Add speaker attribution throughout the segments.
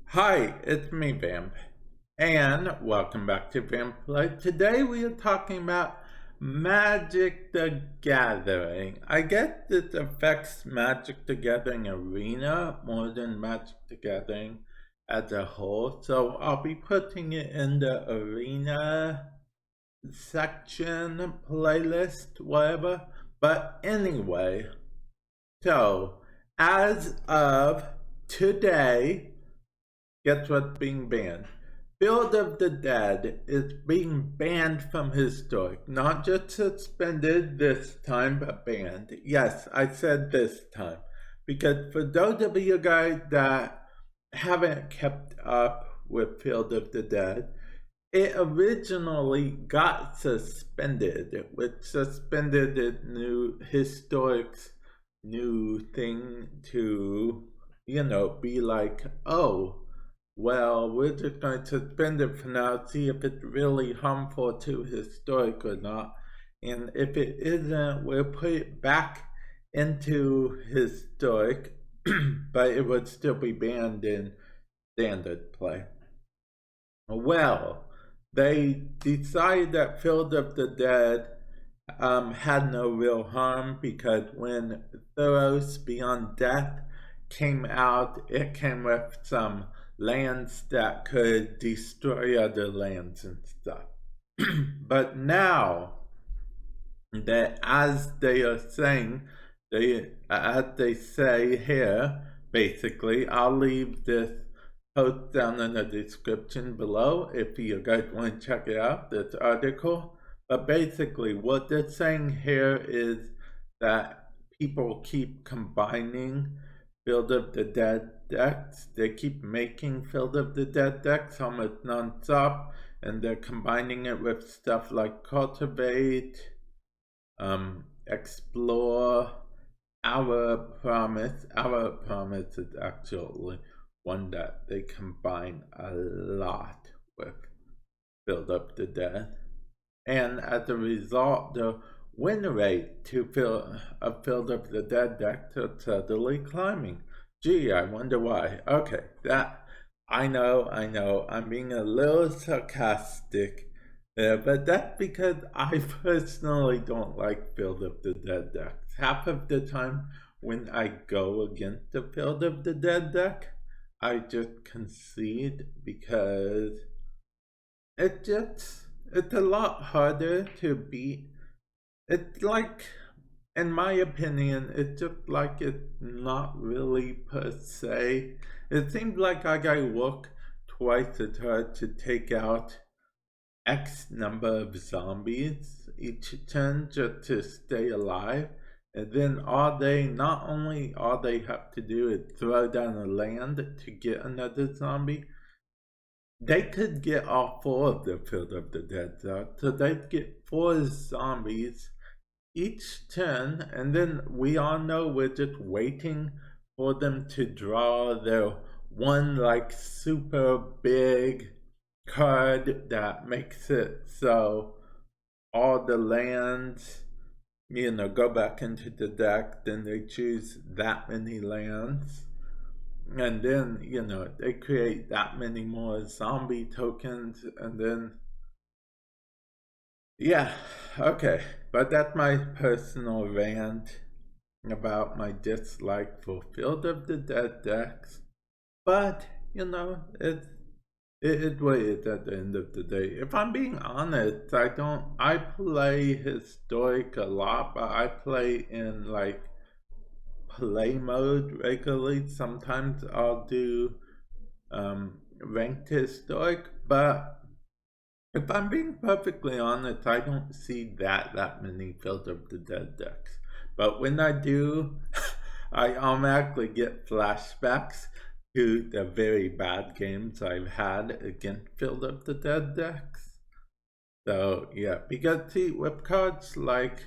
Speaker 1: Hi, it's me, Vamp, and welcome back to Vamp Play. Today we are talking about Magic the Gathering. I guess this affects Magic the Gathering Arena more than Magic the Gathering as a whole, so I'll be putting it in the Arena section, playlist, whatever. But anyway, so as of today, guess what's being banned? Field of the Dead is being banned from Historic. Not just suspended this time, but banned. Yes, I said this time. Because for those of you guys that haven't kept up with Field of the Dead, it originally got suspended, which suspended its new Historic's new thing to, be like, oh, well, we're just going to suspend it for now, see if it's really harmful to Historic or not. And if it isn't, we'll put it back into Historic, but it would still be banned in Standard play. Well, they decided that Field of the Dead had no real harm because when Thoros Beyond Death came out, it came with some lands that could destroy other lands and stuff. But now that, as they are saying, as they say here, basically, I'll leave this post down in the description below if you guys want to check it out, this article. But basically, what they're saying here is that people keep combining Field of the Dead decks. They keep making Field of the Dead decks almost non-stop, and they're combining it with stuff like Cultivate, Explore, Our Promise. Our Promise is actually one that they combine a lot with Field of the Dead. And as a result, the win rate to Field of the Dead deck is steadily climbing. Gee, I wonder why. Okay, that, I know, I'm being a little sarcastic there, but that's because I personally don't like Field of the Dead decks. Half of the time when I go against the Field of the Dead deck, I just concede because it's a lot harder to beat. It's like, in my opinion, it's just like it's not really per se. It seems like I gotta work twice as hard to take out X number of zombies each turn just to stay alive. And then not only all they have to do is throw down a land to get another zombie, they could get all 4 of the Field of the Dead out. So they'd get 4 zombies each turn, and then we all know we're just waiting for them to draw their one like super big card that makes it so all the lands, go back into the deck. Then they choose that many lands, and then they create that many more zombie tokens, and then yeah, okay, but that's my personal rant about my dislike for Field of the Dead decks. But it's what it is at the end of the day. If I'm being honest, I play Historic a lot, but I play in like play mode regularly. Sometimes I'll do ranked Historic, but if I'm being perfectly honest, I don't see that many Field of the Dead decks. But when I do, I automatically get flashbacks to the very bad games I've had against Field of the Dead decks. So yeah, because see, with cards like,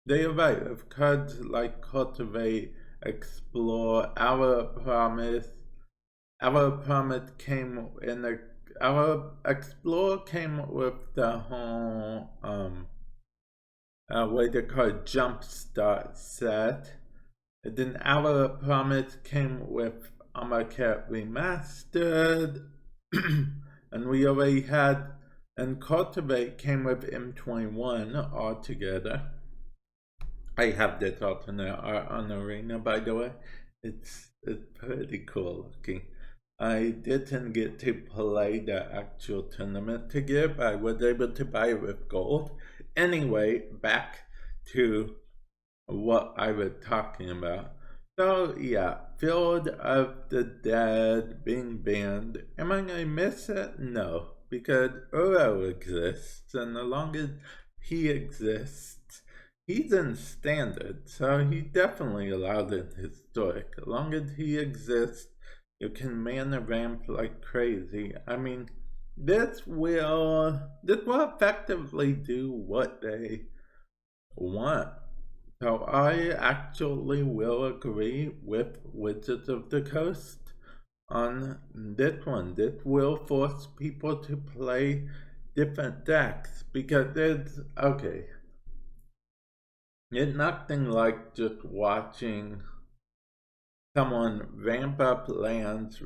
Speaker 1: they're right, with cards like Cultivate, Explore, Our Promise came in our Explore came with the whole what they call Jumpstart set. And then Hour of Promise came with Cat Remastered. And we already had, and Cultivate came with M21 altogether. I have this alternate art on Arena, by the way. It's pretty cool looking. I didn't get to play the actual tournament together, but I was able to buy it with gold. Anyway, back to what I was talking about. So yeah, Field of the Dead being banned. Am I gonna miss it? No, because Uro exists, and as long as he exists, he's in Standard, so he definitely allowed in Historic. As long as he exists, you can mana ramp like crazy. I mean, this will effectively do what they want. So I actually will agree with Wizards of the Coast on this one. This will force people to play different decks because it's nothing like just watching someone ramp up lands.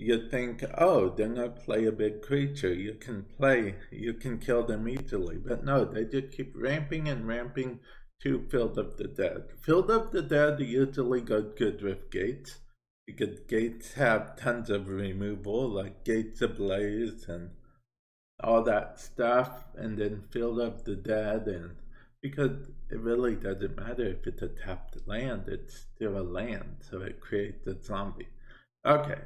Speaker 1: You think, oh, they're gonna play a big creature. You can kill them easily. But no, they just keep ramping and ramping to Field of the Dead. Field of the Dead usually goes good with Gates, because Gates have tons of removal, like Gates Ablaze and all that stuff, and then Field of the Dead, and because it really doesn't matter if it's a tapped land, it's still a land, so it creates a zombie. Okay.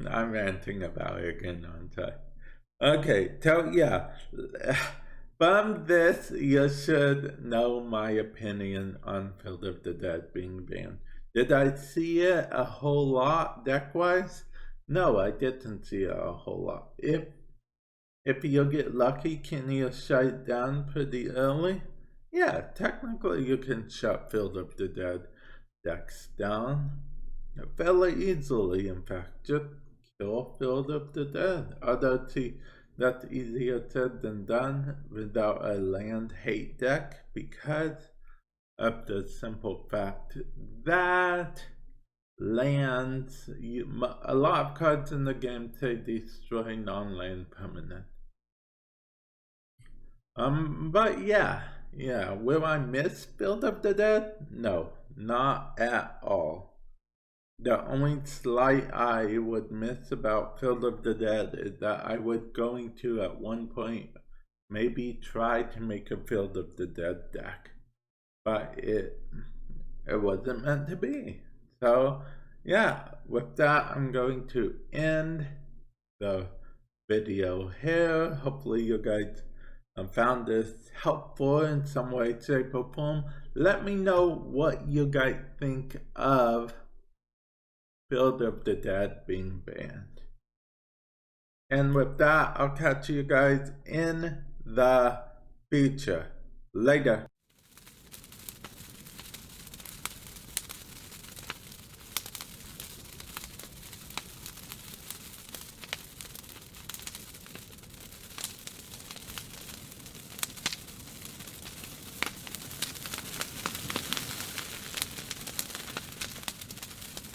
Speaker 1: I'm ranting about it again, aren't I? Okay, from this, you should know my opinion on Field of the Dead being banned. Did I see it a whole lot deck-wise? No, I didn't see it a whole lot. If you get lucky, can you shut it down pretty early? Yeah, technically you can shut Field of the Dead decks down fairly easily. In fact, just kill Field of the Dead. Although that's easier said than done without a land hate deck, because of the simple fact that lands, a lot of cards in the game say destroy non-land permanent. But yeah, will I miss Field of the Dead? No, not at all. The only slight I would miss about Field of the Dead is that I was going to, at one point, maybe try to make a Field of the Dead deck. But it wasn't meant to be. So, yeah, with that, I'm going to end the video here. Hopefully you guys found this helpful in some way, shape, or form. Let me know what you guys think of Field of the Dead being banned. And with that, I'll catch you guys in the future. Later.